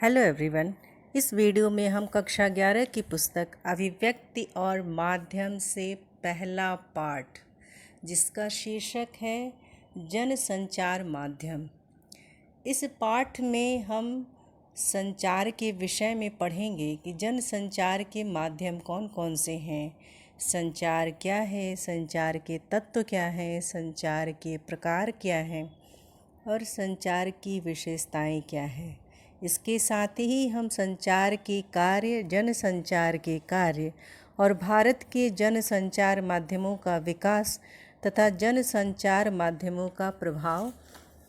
Hello everyone. इस video में हम कक्षा 11 की पुस्तक अभिव्यक्ति और माध्यम से पहला पाठ, जिसका शीर्षक है जनसंचार माध्यम। इस पाठ में हम संचार के विषय में पढ़ेंगे कि जनसंचार के माध्यम कौन कौन से हैं, संचार क्या है, संचार के तत्व क्या हैं, संचार के प्रकार क्या हैं और संचार की विशेषताएं क्या हैं। इसके साथ ही हम संचार के कार्य, जनसंचार के कार्य और भारत के जनसंचार माध्यमों का विकास तथा जनसंचार माध्यमों का प्रभाव,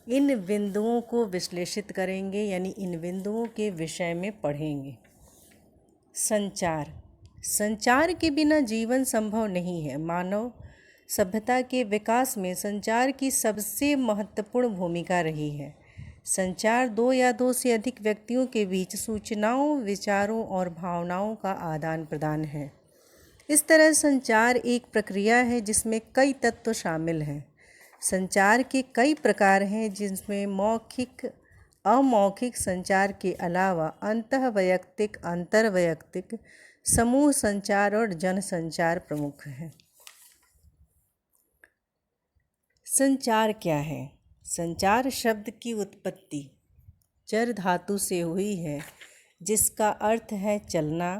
इन बिंदुओं को विश्लेषित करेंगे, यानी इन बिंदुओं के विषय में पढ़ेंगे। संचार के बिना जीवन संभव नहीं है। मानव सभ्यता के विकास में संचार की सबसे महत्वपूर्ण भूमिका रही है। संचार दो या दो से अधिक व्यक्तियों के बीच सूचनाओं, विचारों और भावनाओं का आदान प्रदान है। इस तरह संचार एक प्रक्रिया है जिसमें कई तत्व शामिल हैं। संचार के कई प्रकार हैं, जिसमें मौखिक, अमौखिक संचार के अलावा अंतःवैयक्तिक, अंतर्वैयक्तिक, समूह संचार और जनसंचार प्रमुख हैं। संचार क्या है? संचार शब्द की उत्पत्ति चर धातु से हुई है, जिसका अर्थ है चलना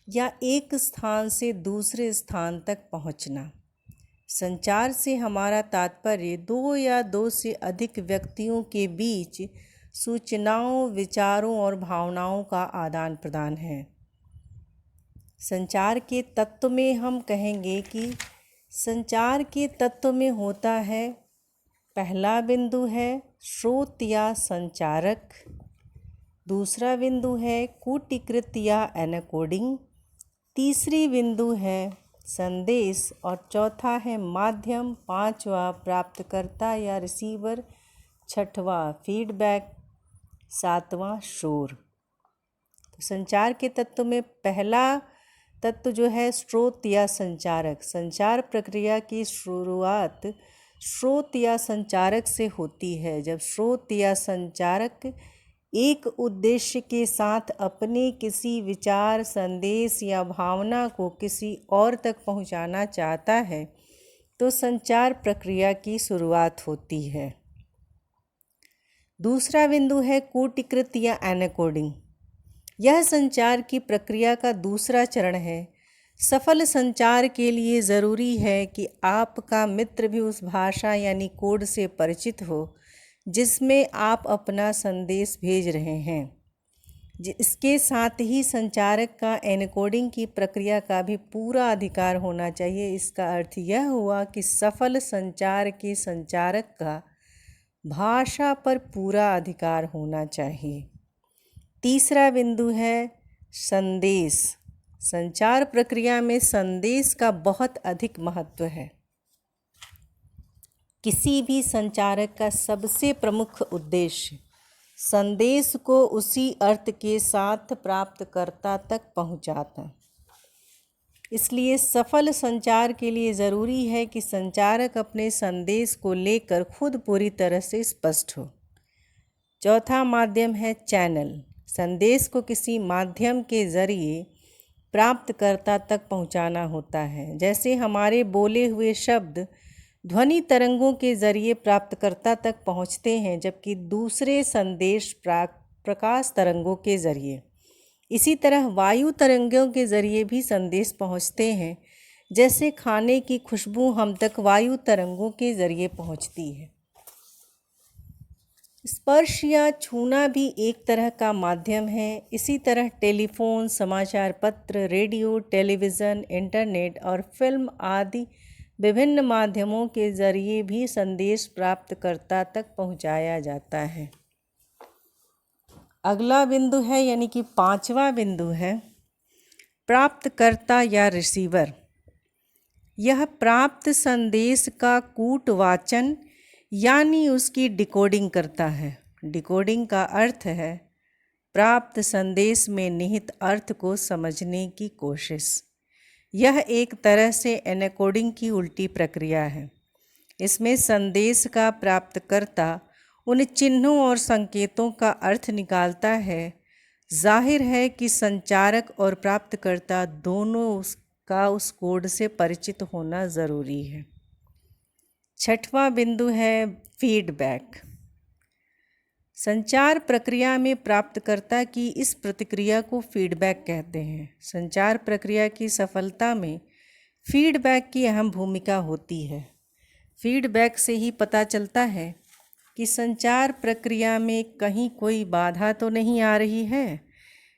या एक स्थान से दूसरे स्थान तक पहुंचना। संचार से हमारा तात्पर्य दो या दो से अधिक व्यक्तियों के बीच सूचनाओं, विचारों और भावनाओं का आदान प्रदान है। संचार के तत्व में हम कहेंगे कि संचार के तत्व में होता है, पहला बिंदु है स्रोत या संचारक, दूसरा बिंदु है कूटीकृत या एनकोडिंग, तीसरी बिंदु है संदेश और चौथा है माध्यम, पांचवा प्राप्तकर्ता या रिसीवर, छठवां फीडबैक, सातवां शोर। तो संचार के तत्व में पहला तत्व जो है स्रोत या संचारक। संचार प्रक्रिया की शुरुआत स्रोत या संचारक से होती है। जब स्रोत या संचारक एक उद्देश्य के साथ अपने किसी विचार, संदेश या भावना को किसी और तक पहुंचाना चाहता है, तो संचार प्रक्रिया की शुरुआत होती है। दूसरा बिंदु है कूटीकृत या एनकोडिंग। यह संचार की प्रक्रिया का दूसरा चरण है। सफल संचार के लिए ज़रूरी है कि आपका मित्र भी उस भाषा यानी कोड से परिचित हो जिसमें आप अपना संदेश भेज रहे हैं। इसके साथ ही संचारक का एनकोडिंग की प्रक्रिया का भी पूरा अधिकार होना चाहिए। इसका अर्थ यह हुआ कि सफल संचार के संचारक का भाषा पर पूरा अधिकार होना चाहिए। तीसरा बिंदु है संदेश। संचार प्रक्रिया में संदेश का बहुत अधिक महत्व है। किसी भी संचारक का सबसे प्रमुख उद्देश्य संदेश को उसी अर्थ के साथ प्राप्तकर्ता तक पहुंचाता। इसलिए सफल संचार के लिए ज़रूरी है कि संचारक अपने संदेश को लेकर खुद पूरी तरह से स्पष्ट हो। चौथा माध्यम है चैनल। संदेश को किसी माध्यम के ज़रिए प्राप्तकर्ता तक पहुंचाना होता है। जैसे हमारे बोले हुए शब्द ध्वनि तरंगों के ज़रिए प्राप्तकर्ता तक पहुंचते हैं, जबकि दूसरे संदेश प्रकाश तरंगों के ज़रिए। इसी तरह वायु तरंगों के ज़रिए भी संदेश पहुंचते हैं। जैसे खाने की खुशबू हम तक वायु तरंगों के ज़रिए पहुंचती है। स्पर्श या छूना भी एक तरह का माध्यम है। इसी तरह टेलीफोन, समाचार पत्र, रेडियो, टेलीविज़न, इंटरनेट और फिल्म आदि विभिन्न माध्यमों के ज़रिए भी संदेश प्राप्तकर्ता तक पहुंचाया जाता है। अगला बिंदु है, यानी कि पांचवा बिंदु है प्राप्तकर्ता या रिसीवर। यह प्राप्त संदेश का कूटवाचन यानी उसकी डिकोडिंग करता है। डिकोडिंग का अर्थ है प्राप्त संदेश में निहित अर्थ को समझने की कोशिश। यह एक तरह से एनकोडिंग की उल्टी प्रक्रिया है। इसमें संदेश का प्राप्तकर्ता उन चिन्हों और संकेतों का अर्थ निकालता है जाहिर है कि संचारक और प्राप्तकर्ता दोनों का उस कोड से परिचित होना ज़रूरी है। छठवां बिंदु है फीडबैक। संचार प्रक्रिया में प्राप्तकर्ता की इस प्रतिक्रिया को फीडबैक कहते हैं। संचार प्रक्रिया की सफलता में फीडबैक की अहम भूमिका होती है। फीडबैक से ही पता चलता है कि संचार प्रक्रिया में कहीं कोई बाधा तो नहीं आ रही है।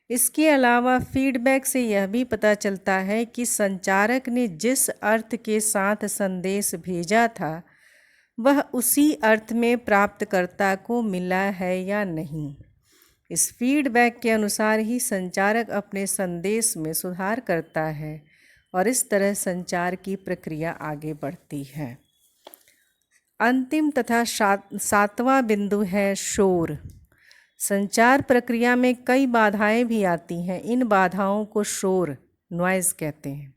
इसके अलावा फीडबैक से यह भी पता चलता है कि संचारक ने जिस अर्थ के साथ संदेश भेजा था वह उसी अर्थ में प्राप्तकर्ता को मिला है या नहीं। इस फीडबैक के अनुसार ही संचारक अपने संदेश में सुधार करता है और इस तरह संचार की प्रक्रिया आगे बढ़ती है। अंतिम तथा सातवां बिंदु है शोर। संचार प्रक्रिया में कई बाधाएं भी आती हैं। इन बाधाओं को शोर नॉइज़ कहते हैं।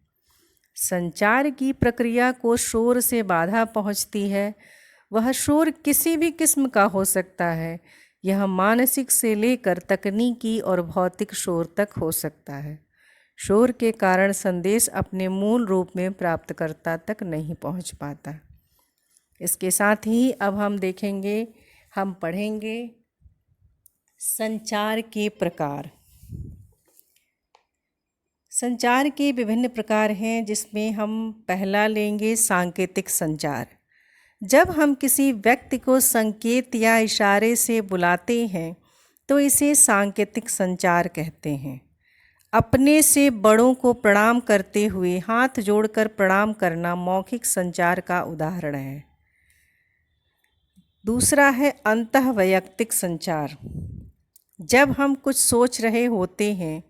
संचार की प्रक्रिया को शोर से बाधा पहुंचती है। वह शोर किसी भी किस्म का हो सकता है। यह मानसिक से लेकर तकनीकी और भौतिक शोर तक हो सकता है। शोर के कारण संदेश अपने मूल रूप में प्राप्तकर्ता तक नहीं पहुंच पाता। इसके साथ ही अब हम पढ़ेंगे संचार के प्रकार। संचार के विभिन्न प्रकार हैं, जिसमें हम पहला लेंगे सांकेतिक संचार। जब हम किसी व्यक्ति को संकेत या इशारे से बुलाते हैं तो इसे सांकेतिक संचार कहते हैं। अपने से बड़ों को प्रणाम करते हुए हाथ जोड़कर प्रणाम करना मौखिक संचार का उदाहरण है। दूसरा है अंतःवैयक्तिक संचार। जब हम कुछ सोच रहे होते हैं,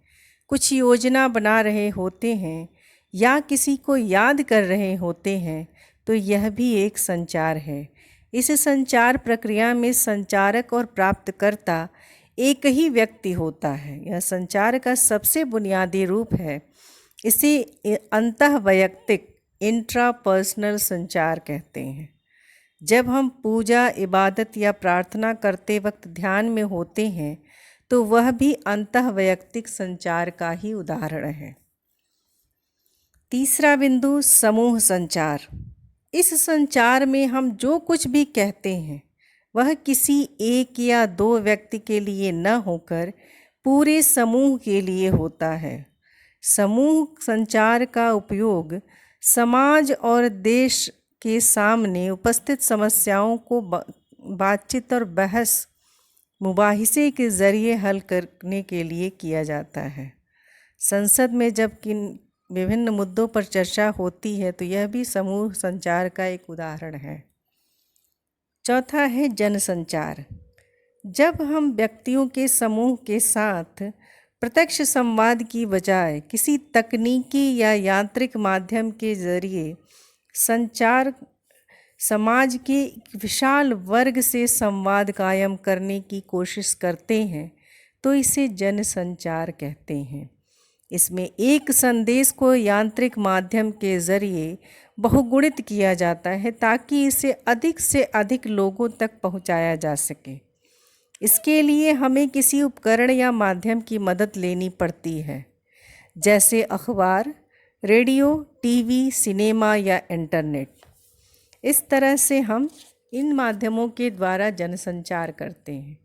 कुछ योजना बना रहे होते हैं या किसी को याद कर रहे होते हैं तो यह भी एक संचार है। इस संचार प्रक्रिया में संचारक और प्राप्तकर्ता एक ही व्यक्ति होता है। यह संचार का सबसे बुनियादी रूप है। इसे अंतःवैयक्तिक इंट्रापर्सनल संचार कहते हैं। जब हम पूजा, इबादत या प्रार्थना करते वक्त ध्यान में होते हैं तो वह भी अंतःवैयक्तिक संचार का ही उदाहरण है। तीसरा बिंदु समूह संचार। इस संचार में हम जो कुछ भी कहते हैं वह किसी एक या दो व्यक्ति के लिए न होकर पूरे समूह के लिए होता है। समूह संचार का उपयोग समाज और देश के सामने उपस्थित समस्याओं को बातचीत और बहस मुबाहिसे के ज़रिए हल करने के लिए किया जाता है। संसद में जब विभिन्न मुद्दों पर चर्चा होती है तो यह भी समूह संचार का एक उदाहरण है। चौथा है जनसंचार। जब हम व्यक्तियों के समूह के साथ प्रत्यक्ष संवाद की बजाय किसी तकनीकी या यांत्रिक माध्यम के ज़रिए संचार समाज के विशाल वर्ग से संवाद कायम करने की कोशिश करते हैं तो इसे जनसंचार कहते हैं। इसमें एक संदेश को यांत्रिक माध्यम के ज़रिए बहुगुणित किया जाता है ताकि इसे अधिक से अधिक लोगों तक पहुंचाया जा सके। इसके लिए हमें किसी उपकरण या माध्यम की मदद लेनी पड़ती है, जैसे अखबार, रेडियो, टीवी, सिनेमा या इंटरनेट। इस तरह से हम इन माध्यमों के द्वारा जनसंचार करते हैं।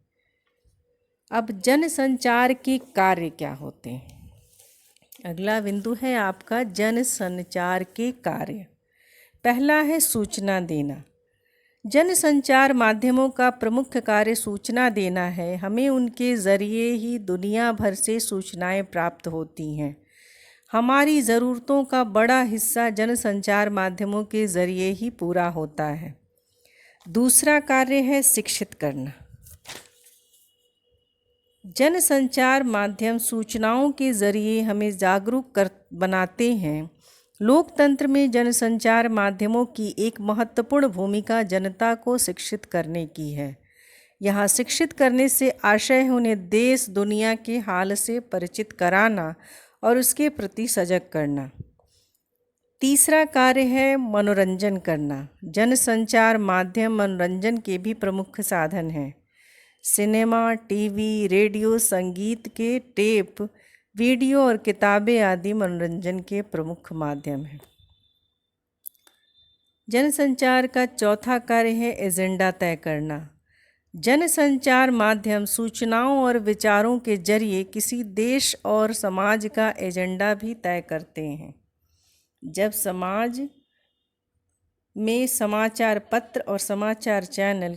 अब जनसंचार के कार्य क्या होते हैं? अगला बिंदु है आपका जनसंचार के कार्य। पहला है सूचना देना। जनसंचार माध्यमों का प्रमुख कार्य सूचना देना है। हमें उनके ज़रिए ही दुनिया भर से सूचनाएं प्राप्त होती हैं। हमारी ज़रूरतों का बड़ा हिस्सा जनसंचार माध्यमों के ज़रिए ही पूरा होता है। दूसरा कार्य है शिक्षित करना। जनसंचार माध्यम सूचनाओं के ज़रिए हमें जागरूक बनाते हैं। लोकतंत्र में जनसंचार माध्यमों की एक महत्वपूर्ण भूमिका जनता को शिक्षित करने की है। यहाँ शिक्षित करने से आशय है उन्हें देश दुनिया के हाल से परिचित कराना और उसके प्रति सजग करना। तीसरा कार्य है मनोरंजन करना। जनसंचार माध्यम मनोरंजन के भी प्रमुख साधन हैं। सिनेमा, टीवी, रेडियो, संगीत के टेप, वीडियो और किताबें आदि मनोरंजन के प्रमुख माध्यम हैं। जनसंचार का चौथा कार्य है एजेंडा तय करना। जनसंचार माध्यम सूचनाओं और विचारों के जरिए किसी देश और समाज का एजेंडा भी तय करते हैं। जब समाज में समाचार पत्र और समाचार चैनल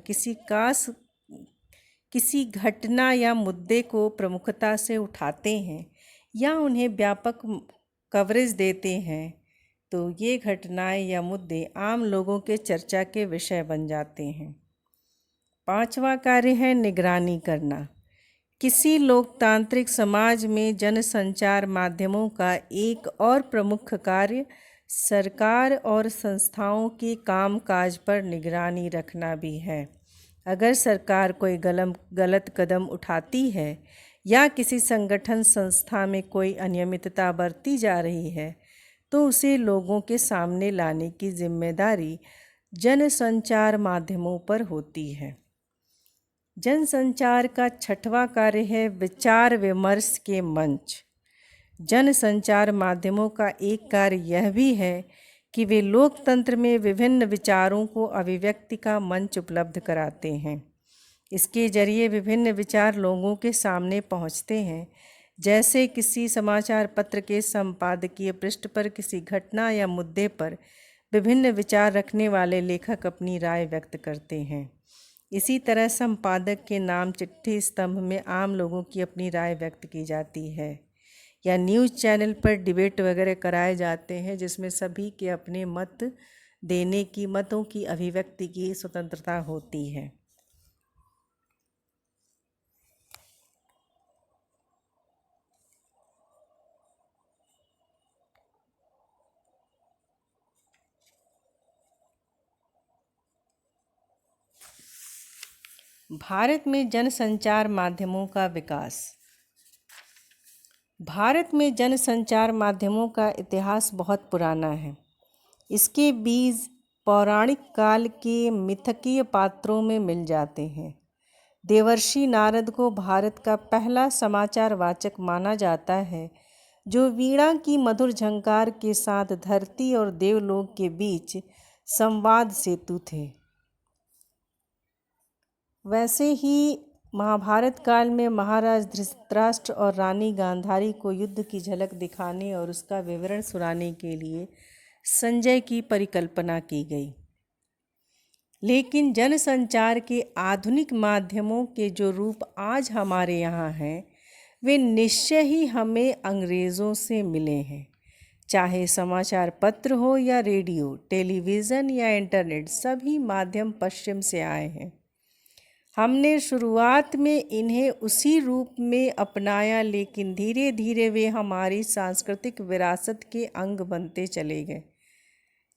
किसी घटना या मुद्दे को प्रमुखता से उठाते हैं या उन्हें व्यापक कवरेज देते हैं, तो ये घटनाएं या मुद्दे आम लोगों के चर्चा के विषय बन जाते हैं। पांचवा कार्य है निगरानी करना। किसी लोकतांत्रिक समाज में जनसंचार माध्यमों का एक और प्रमुख कार्य सरकार और संस्थाओं के कामकाज पर निगरानी रखना भी है। अगर सरकार कोई गलत कदम उठाती है या किसी संगठन संस्था में कोई अनियमितता बरती जा रही है, तो उसे लोगों के सामने लाने की जिम्मेदारी जनसंचार माध्यमों पर होती है। जनसंचार का छठवां कार्य है विचार विमर्श के मंच। जनसंचार माध्यमों का एक कार्य यह भी है कि वे लोकतंत्र में विभिन्न विचारों को अभिव्यक्ति का मंच उपलब्ध कराते हैं। इसके जरिए विभिन्न विचार लोगों के सामने पहुंचते हैं। जैसे किसी समाचार पत्र के संपादकीय पृष्ठ पर किसी घटना या मुद्दे पर विभिन्न विचार रखने वाले लेखक अपनी राय व्यक्त करते हैं। इसी तरह संपादक के नाम चिट्ठी स्तंभ में आम लोगों की अपनी राय व्यक्त की जाती है, या न्यूज़ चैनल पर डिबेट वगैरह कराए जाते हैं जिसमें सभी के अपने मत देने की, मतों की अभिव्यक्ति की स्वतंत्रता होती है। भारत में जनसंचार माध्यमों का विकास। भारत में जनसंचार माध्यमों का इतिहास बहुत पुराना है। इसके बीज पौराणिक काल के मिथकीय पात्रों में मिल जाते हैं। देवर्षि नारद को भारत का पहला समाचार वाचक माना जाता है, जो वीणा की मधुर झंकार के साथ धरती और देवलोक के बीच संवाद सेतु थे। वैसे ही महाभारत काल में महाराज धृतराष्ट्र और रानी गांधारी को युद्ध की झलक दिखाने और उसका विवरण सुनाने के लिए संजय की परिकल्पना की गई। लेकिन जनसंचार के आधुनिक माध्यमों के जो रूप आज हमारे यहाँ हैं, वे निश्चय ही हमें अंग्रेज़ों से मिले हैं। चाहे समाचार पत्र हो या रेडियो, टेलीविज़न या इंटरनेट, सभी माध्यम पश्चिम से आए हैं। हमने शुरुआत में इन्हें उसी रूप में अपनाया, लेकिन धीरे धीरे वे हमारी सांस्कृतिक विरासत के अंग बनते चले गए।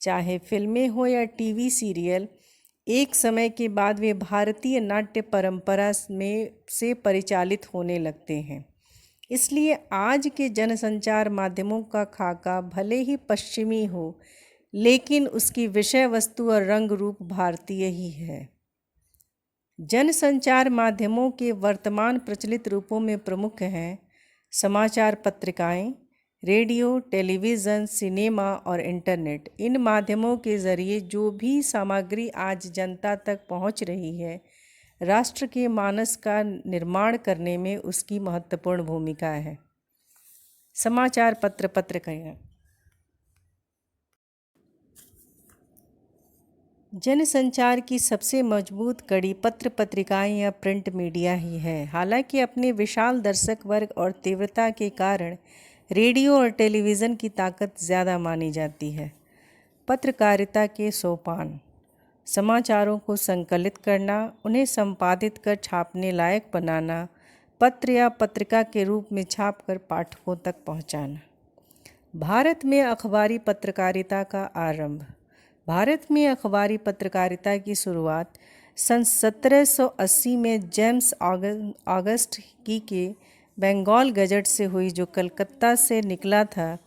चाहे फिल्में हो या टीवी सीरियल, एक समय के बाद वे भारतीय नाट्य परंपरा से परिचालित होने लगते हैं। इसलिए आज के जनसंचार माध्यमों का खाका भले ही पश्चिमी हो, लेकिन उसकी विषय वस्तु और रंग रूप भारतीय ही है। जनसंचार माध्यमों के वर्तमान प्रचलित रूपों में प्रमुख हैं समाचार पत्रिकाएं, रेडियो, टेलीविज़न, सिनेमा और इंटरनेट। इन माध्यमों के ज़रिए जो भी सामग्री आज जनता तक पहुंच रही है, राष्ट्र के मानस का निर्माण करने में उसकी महत्वपूर्ण भूमिका है। समाचार पत्रिकाएं। जनसंचार की सबसे मजबूत कड़ी पत्र पत्रिकाएं या प्रिंट मीडिया ही है। हालांकि अपने विशाल दर्शक वर्ग और तीव्रता के कारण रेडियो और टेलीविज़न की ताकत ज़्यादा मानी जाती है। पत्रकारिता के सोपान: समाचारों को संकलित करना, उन्हें संपादित कर छापने लायक बनाना, पत्र या पत्रिका के रूप में छापकर पाठकों तक पहुंचाना। भारत में अखबारी पत्रकारिता का आरंभ। भारत में अखबारी पत्रकारिता की शुरुआत सन 1780 में जेम्स ऑगस्ट की के बंगाल गजट से हुई, जो कलकत्ता से निकला था,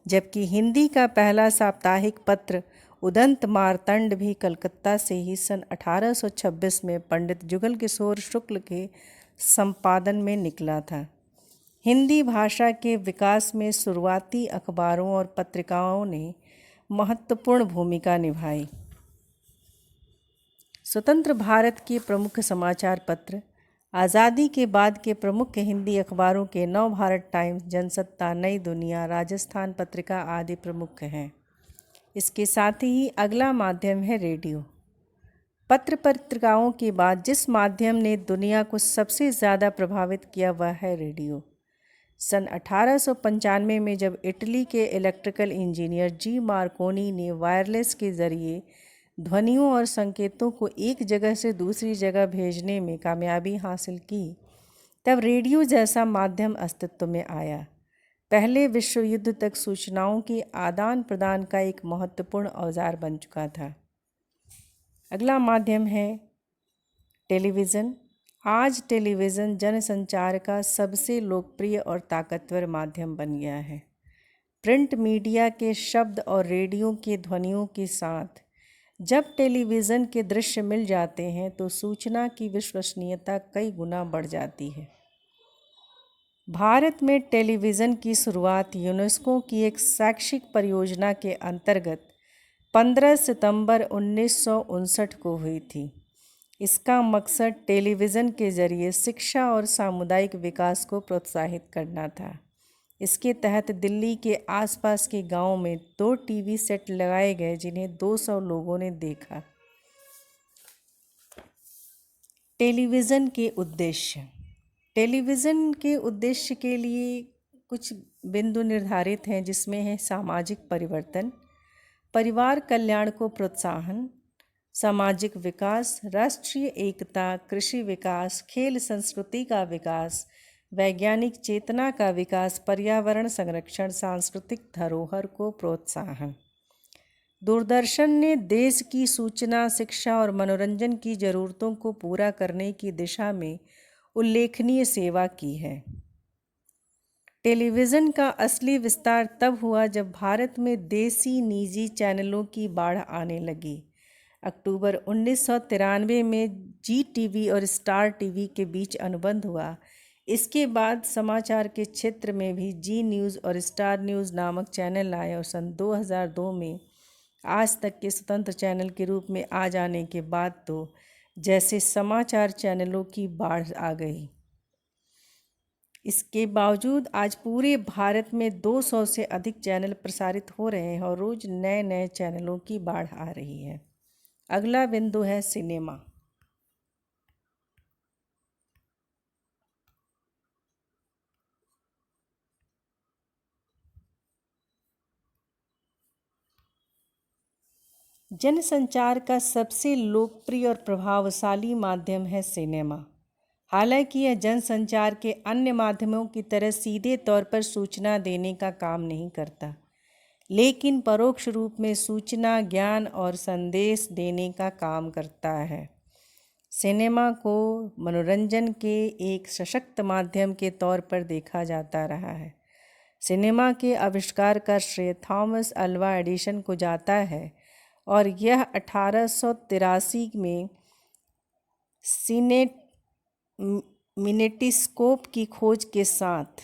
जबकि हिंदी का पहला साप्ताहिक पत्र उदंत मार्तंड भी कलकत्ता से ही सन 1826 में पंडित जुगल किशोर शुक्ल के संपादन में निकला था। हिंदी भाषा के विकास में शुरुआती अखबारों और पत्रिकाओं ने महत्वपूर्ण भूमिका निभाई। स्वतंत्र भारत के प्रमुख समाचार पत्र, आज़ादी के बाद के प्रमुख हिंदी अखबारों के नव भारत टाइम्स, जनसत्ता, नई दुनिया, राजस्थान पत्रिका आदि प्रमुख हैं। इसके साथ ही अगला माध्यम है रेडियो। पत्र पत्रिकाओं के बाद जिस माध्यम ने दुनिया को सबसे ज़्यादा प्रभावित किया वह है रेडियो। सन 1895 में जब इटली के इलेक्ट्रिकल इंजीनियर जी मार्कोनी ने वायरलेस के ज़रिए ध्वनियों और संकेतों को एक जगह से दूसरी जगह भेजने में कामयाबी हासिल की, तब रेडियो जैसा माध्यम अस्तित्व में आया। पहले विश्व युद्ध तक सूचनाओं के आदान प्रदान का एक महत्वपूर्ण औजार बन चुका था। अगला माध्यम है टेलीविज़न। आज टेलीविज़न जनसंचार का सबसे लोकप्रिय और ताकतवर माध्यम बन गया है। प्रिंट मीडिया के शब्द और रेडियो के ध्वनियों के साथ जब टेलीविज़न के दृश्य मिल जाते हैं तो सूचना की विश्वसनीयता कई गुना बढ़ जाती है। भारत में टेलीविज़न की शुरुआत यूनेस्को की एक शैक्षिक परियोजना के अंतर्गत 15 सितंबर 1959 को हुई थी। इसका मकसद टेलीविज़न के ज़रिए शिक्षा और सामुदायिक विकास को प्रोत्साहित करना था। इसके तहत दिल्ली के आसपास के गांवों में 2 टीवी सेट लगाए गए जिन्हें 200 लोगों ने देखा। टेलीविज़न के उद्देश्य। टेलीविज़न के उद्देश्य के लिए कुछ बिंदु निर्धारित हैं, जिसमें है सामाजिक परिवर्तन, परिवार कल्याण को प्रोत्साहन, सामाजिक विकास, राष्ट्रीय एकता, कृषि विकास, खेल संस्कृति का विकास, वैज्ञानिक चेतना का विकास, पर्यावरण संरक्षण, सांस्कृतिक धरोहर को प्रोत्साहन। दूरदर्शन ने देश की सूचना, शिक्षा और मनोरंजन की ज़रूरतों को पूरा करने की दिशा में उल्लेखनीय सेवा की है। टेलीविज़न का असली विस्तार तब हुआ जब भारत में देसी निजी चैनलों की बाढ़ आने लगी। अक्टूबर 1993 में जी टीवी और स्टार टीवी के बीच अनुबंध हुआ। इसके बाद समाचार के क्षेत्र में भी जी न्यूज़ और स्टार न्यूज़ नामक चैनल आए और सन 2002 में आज तक के स्वतंत्र चैनल के रूप में आ जाने के बाद तो जैसे समाचार चैनलों की बाढ़ आ गई। इसके बावजूद आज पूरे भारत में 200 से अधिक चैनल प्रसारित हो रहे हैं और रोज़ नए नए चैनलों की बाढ़ आ रही है। अगला बिंदु है सिनेमा। जनसंचार का सबसे लोकप्रिय और प्रभावशाली माध्यम है सिनेमा। हालांकि यह जनसंचार के अन्य माध्यमों की तरह सीधे तौर पर सूचना देने का काम नहीं करता, लेकिन परोक्ष रूप में सूचना, ज्ञान और संदेश देने का काम करता है। सिनेमा को मनोरंजन के एक सशक्त माध्यम के तौर पर देखा जाता रहा है। सिनेमा के आविष्कार का श्रेय थॉमस अल्वा एडिसन को जाता है और यह 1883 में मिनेटिस्कोप की खोज के साथ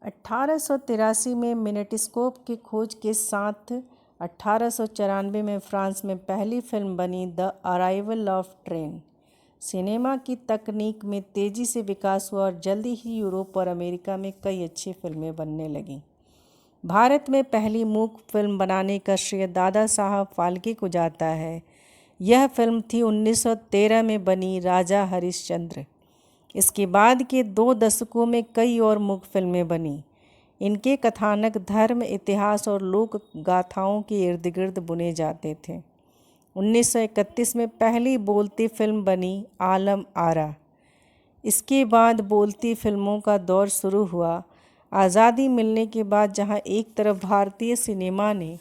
1883 में मिनेटिस्कोप की खोज के साथ 1894 में फ्रांस में पहली फिल्म बनी the arrival of train. Cinema की तकनीक में तेज़ी से विकास हुआ और जल्दी ही यूरोप और अमेरिका में कई अच्छी फिल्में बनने लगीं। भारत में पहली मूक फिल्म बनाने का श्रेय दादा साहब फाल्के को जाता है। यह फिल्म थी 1913 में बनी राजा हरिश्चंद्र। इसके बाद के 2 दशकों में कई और मूक फिल्में बनी। इनके कथानक धर्म, इतिहास और लोक गाथाओं के इर्द गिर्द बुने जाते थे। 1931 में पहली बोलती फिल्म बनी आलम आरा। इसके बाद बोलती फिल्मों का दौर शुरू हुआ। आज़ादी मिलने के बाद जहां एक तरफ भारतीय सिनेमा ने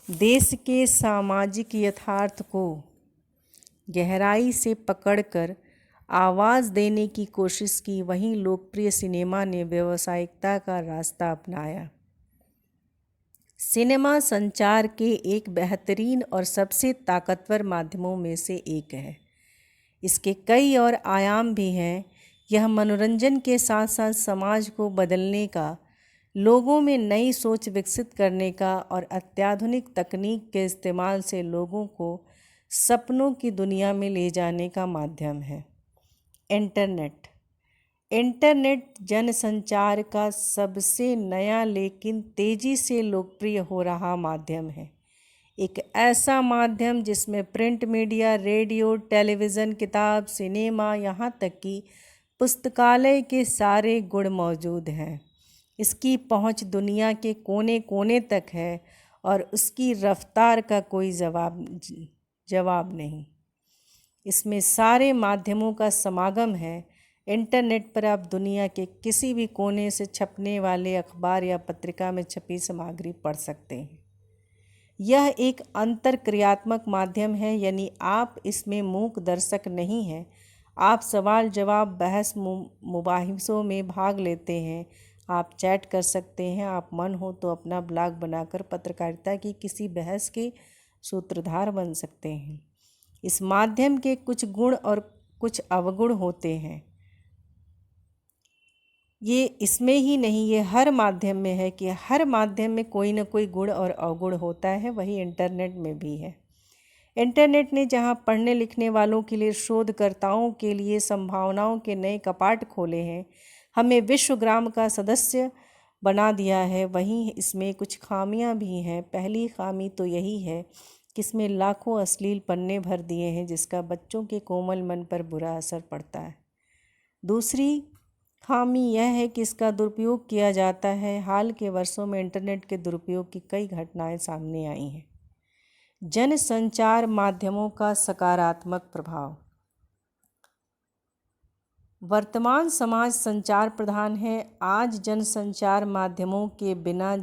देश के सामाजिक यथार्थ को गहराई से पकड़कर आवाज़ देने की कोशिश की, वहीं लोकप्रिय सिनेमा ने व्यावसायिकता का रास्ता अपनाया। सिनेमा संचार के एक बेहतरीन और सबसे ताकतवर माध्यमों में से एक है। इसके कई और आयाम भी हैं। यह मनोरंजन के साथ साथ समाज को बदलने का, लोगों में नई सोच विकसित करने का और अत्याधुनिक तकनीक के इस्तेमाल से लोगों को सपनों की दुनिया में ले जाने का माध्यम है। इंटरनेट जनसंचार का सबसे नया लेकिन तेज़ी से लोकप्रिय हो रहा माध्यम है। एक ऐसा माध्यम जिसमें प्रिंट मीडिया, रेडियो, टेलीविज़न, किताब, सिनेमा, यहाँ तक कि पुस्तकालय के सारे गुण मौजूद हैं। इसकी पहुंच दुनिया के कोने कोने तक है और उसकी रफ्तार का कोई जवाब नहीं। इसमें सारे माध्यमों का समागम है। इंटरनेट पर आप दुनिया के किसी भी कोने से छपने वाले अखबार या पत्रिका में छपी सामग्री पढ़ सकते हैं। यह एक अंतरक्रियात्मक माध्यम है, यानी आप इसमें मूक दर्शक नहीं हैं। आप सवाल जवाब, बहस, मुबाहिसों में भाग लेते हैं। आप चैट कर सकते हैं। आप मन हो तो अपना ब्लॉग बनाकर पत्रकारिता की किसी बहस के सूत्रधार बन सकते हैं। इस माध्यम के कुछ गुण और कुछ अवगुण होते हैं। ये इसमें ही नहीं, ये हर माध्यम में है कि हर माध्यम में कोई ना कोई गुण और अवगुण होता है। वही इंटरनेट में भी है। इंटरनेट ने जहां पढ़ने लिखने वालों के लिए, शोधकर्ताओं के लिए संभावनाओं के नए कपाट खोले हैं, हमें विश्वग्राम का सदस्य बना दिया है, वहीं इसमें कुछ खामियां भी हैं। पहली खामी तो यही है कि इसमें लाखों अश्लील पन्ने भर दिए हैं, जिसका बच्चों के कोमल मन पर बुरा असर पड़ता है। दूसरी खामी यह है कि इसका दुरुपयोग किया जाता है। हाल के वर्षों में इंटरनेट के दुरुपयोग की कई घटनाएं सामने आई हैं। जनसंचार माध्यमों का सकारात्मक प्रभाव। वर्तमान समाज संचार प्रधान है। आज जनसंचार माध्यमों के बिना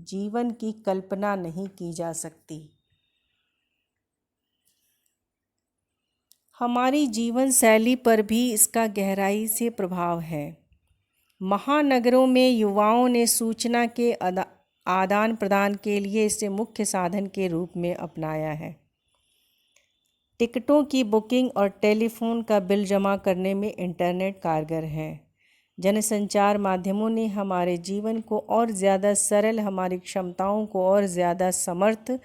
जीवन की कल्पना नहीं की जा सकती। हमारी जीवन शैली पर भी इसका गहराई से प्रभाव है। महानगरों में युवाओं ने सूचना के आदान प्रदान के लिए इसे मुख्य साधन के रूप में अपनाया है। टिकटों की बुकिंग और टेलीफोन का बिल जमा करने में इंटरनेट कारगर है। जनसंचार माध्यमों ने हमारे जीवन को और ज़्यादा सरल, हमारी क्षमताओं को और ज़्यादा समर्थ,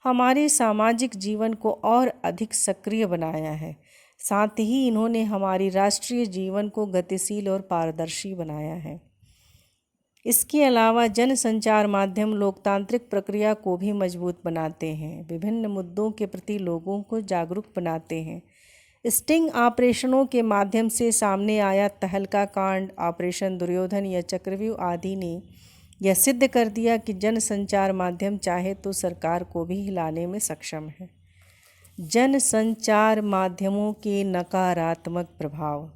हमारे सामाजिक जीवन को और अधिक सक्रिय बनाया है। साथ ही इन्होंने हमारी राष्ट्रीय जीवन को गतिशील और पारदर्शी बनाया है। इसके अलावा जनसंचार माध्यम लोकतांत्रिक प्रक्रिया को भी मजबूत बनाते हैं, विभिन्न मुद्दों के प्रति लोगों को जागरूक बनाते हैं। स्टिंग ऑपरेशनों के माध्यम से सामने आया तहलका कांड, ऑपरेशन दुर्योधन या चक्रव्यूह आदि ने यह सिद्ध कर दिया कि जनसंचार माध्यम चाहे तो सरकार को भी हिलाने में सक्षम है। जनसंचार माध्यमों के नकारात्मक प्रभाव।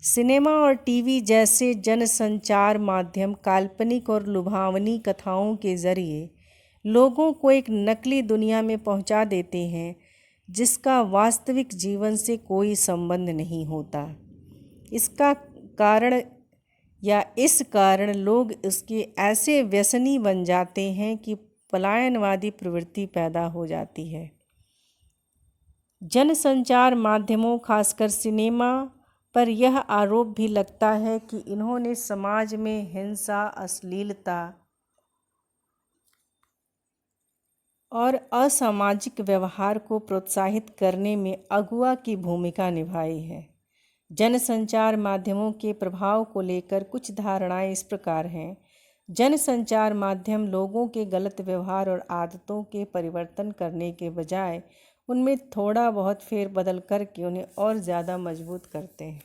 सिनेमा और टीवी जैसे जनसंचार माध्यम काल्पनिक और लुभावनी कथाओं के जरिए लोगों को एक नकली दुनिया में पहुंचा देते हैं, जिसका वास्तविक जीवन से कोई संबंध नहीं होता। इस कारण लोग इसके ऐसे व्यसनी बन जाते हैं कि पलायनवादी प्रवृत्ति पैदा हो जाती है। जनसंचार माध्यमों, खासकर सिनेमा पर यह आरोप भी लगता है कि इन्होंने समाज में हिंसा, अश्लीलता और असामाजिक व्यवहार को प्रोत्साहित करने में अगुआ की भूमिका निभाई है। जनसंचार माध्यमों के प्रभाव को लेकर कुछ धारणाएं इस प्रकार हैं। जनसंचार माध्यम लोगों के गलत व्यवहार और आदतों के परिवर्तन करने के बजाय उनमें थोड़ा बहुत फेरबदल करके उन्हें और ज़्यादा मजबूत करते हैं।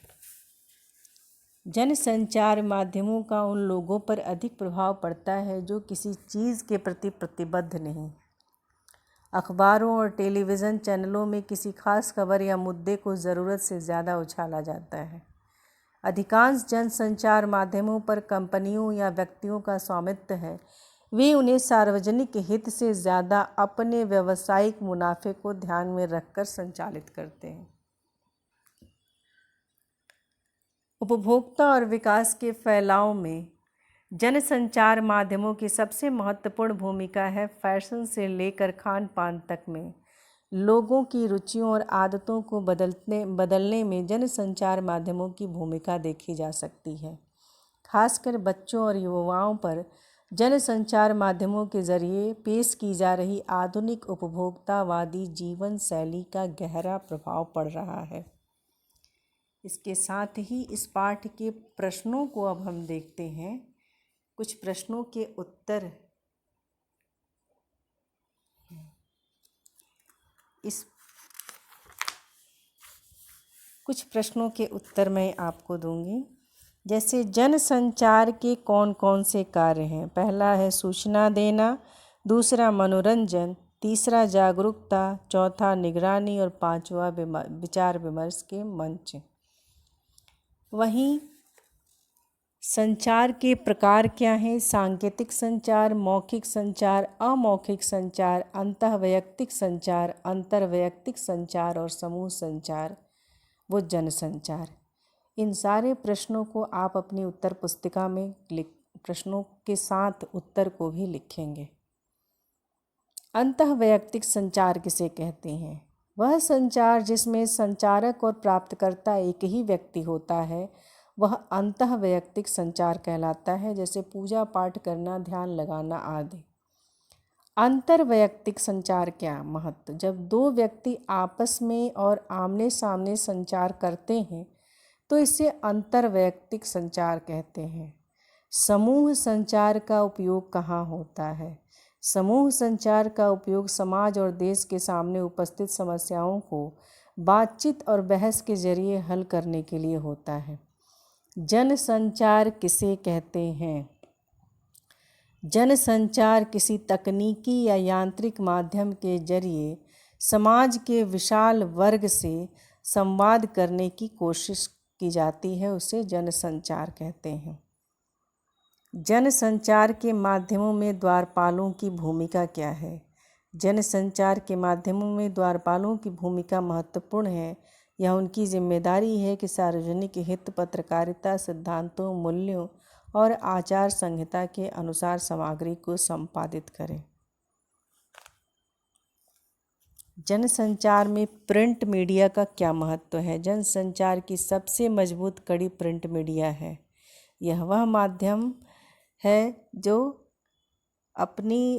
जनसंचार माध्यमों का उन लोगों पर अधिक प्रभाव पड़ता है जो किसी चीज़ के प्रति प्रतिबद्ध नहीं। अखबारों और टेलीविज़न चैनलों में किसी खास खबर या मुद्दे को ज़रूरत से ज़्यादा उछाला जाता है। अधिकांश जनसंचार माध्यमों पर कंपनियों या व्यक्तियों का स्वामित्व है। वे उन्हें सार्वजनिक हित से ज़्यादा अपने व्यावसायिक मुनाफे को ध्यान में रखकर संचालित करते हैं। उपभोक्ता और विकास के फैलाव में जनसंचार माध्यमों की सबसे महत्वपूर्ण भूमिका है फैशन से लेकर खान पान तक में। लोगों की रुचियों और आदतों को बदलने में जनसंचार माध्यमों की भूमिका देखी जा सकती है। खासकर बच्चों और युवाओं पर जनसंचार माध्यमों के जरिए पेश की जा रही आधुनिक उपभोक्तावादी जीवन शैली का गहरा प्रभाव पड़ रहा है। इसके साथ ही इस पाठ के प्रश्नों को अब हम देखते हैं। कुछ प्रश्नों के उत्तर कुछ प्रश्नों के उत्तर मैं आपको दूंगी। जैसे जनसंचार के कौन कौन से कार्य हैं? पहला है सूचना देना, दूसरा मनोरंजन, तीसरा जागरूकता, चौथा निगरानी और पांचवा विचार विमर्श के मंच। वहीं संचार के प्रकार क्या हैं? सांकेतिक संचार, मौखिक संचार, अमौखिक संचार, अंतःवैयक्तिक संचार, अंतर्वैयक्तिक संचार और समूह संचार वो जनसंचार। इन सारे प्रश्नों को आप अपनी उत्तर पुस्तिका में प्रश्नों के साथ उत्तर को भी लिखेंगे। अंतःवैयक्तिक संचार किसे कहते हैं? वह संचार जिसमें संचारक और प्राप्तकर्ता एक ही व्यक्ति होता है वह अंतःवैयक्तिक संचार कहलाता है, जैसे पूजा पाठ करना, ध्यान लगाना आदि। अंतर्वैयक्तिक संचार क्या महत्व? जब दो व्यक्ति आपस में और आमने सामने संचार करते हैं तो इसे अंतर्वैयक्तिक संचार कहते हैं। समूह संचार का उपयोग कहाँ होता है? समूह संचार का उपयोग समाज और देश के सामने उपस्थित समस्याओं को बातचीत और बहस के जरिए हल करने के लिए होता है। जनसंचार किसे कहते हैं? जनसंचार किसी तकनीकी या यांत्रिक माध्यम के जरिए समाज के विशाल वर्ग से संवाद करने की कोशिश की जाती है, उसे जनसंचार कहते हैं। जनसंचार के माध्यमों में द्वारपालों की भूमिका क्या है? जनसंचार के माध्यमों में द्वारपालों की भूमिका महत्वपूर्ण है। यह उनकी जिम्मेदारी है कि सार्वजनिक हित, पत्रकारिता सिद्धांतों, मूल्यों और आचार संहिता के अनुसार सामग्री को संपादित करें। जनसंचार में प्रिंट मीडिया का क्या महत्व है? जनसंचार की सबसे मजबूत कड़ी प्रिंट मीडिया है। यह वह माध्यम है जो अपनी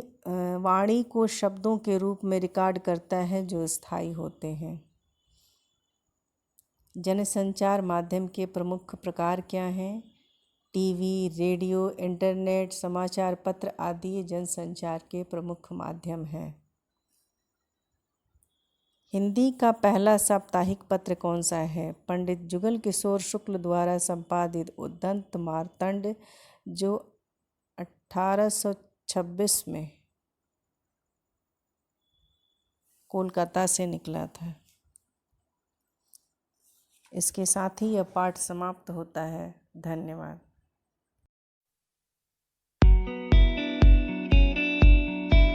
वाणी को शब्दों के रूप में रिकॉर्ड करता है जो स्थायी होते हैं। जनसंचार माध्यम के प्रमुख प्रकार क्या हैं? टीवी, रेडियो, इंटरनेट, समाचार पत्र आदि जनसंचार के प्रमुख माध्यम हैं। हिंदी का पहला साप्ताहिक पत्र कौन सा है? पंडित जुगल किशोर शुक्ल द्वारा संपादित उद्दंत मार्तंड, जो 1826 में कोलकाता से निकला था। इसके साथ ही यह पाठ समाप्त होता है। धन्यवाद।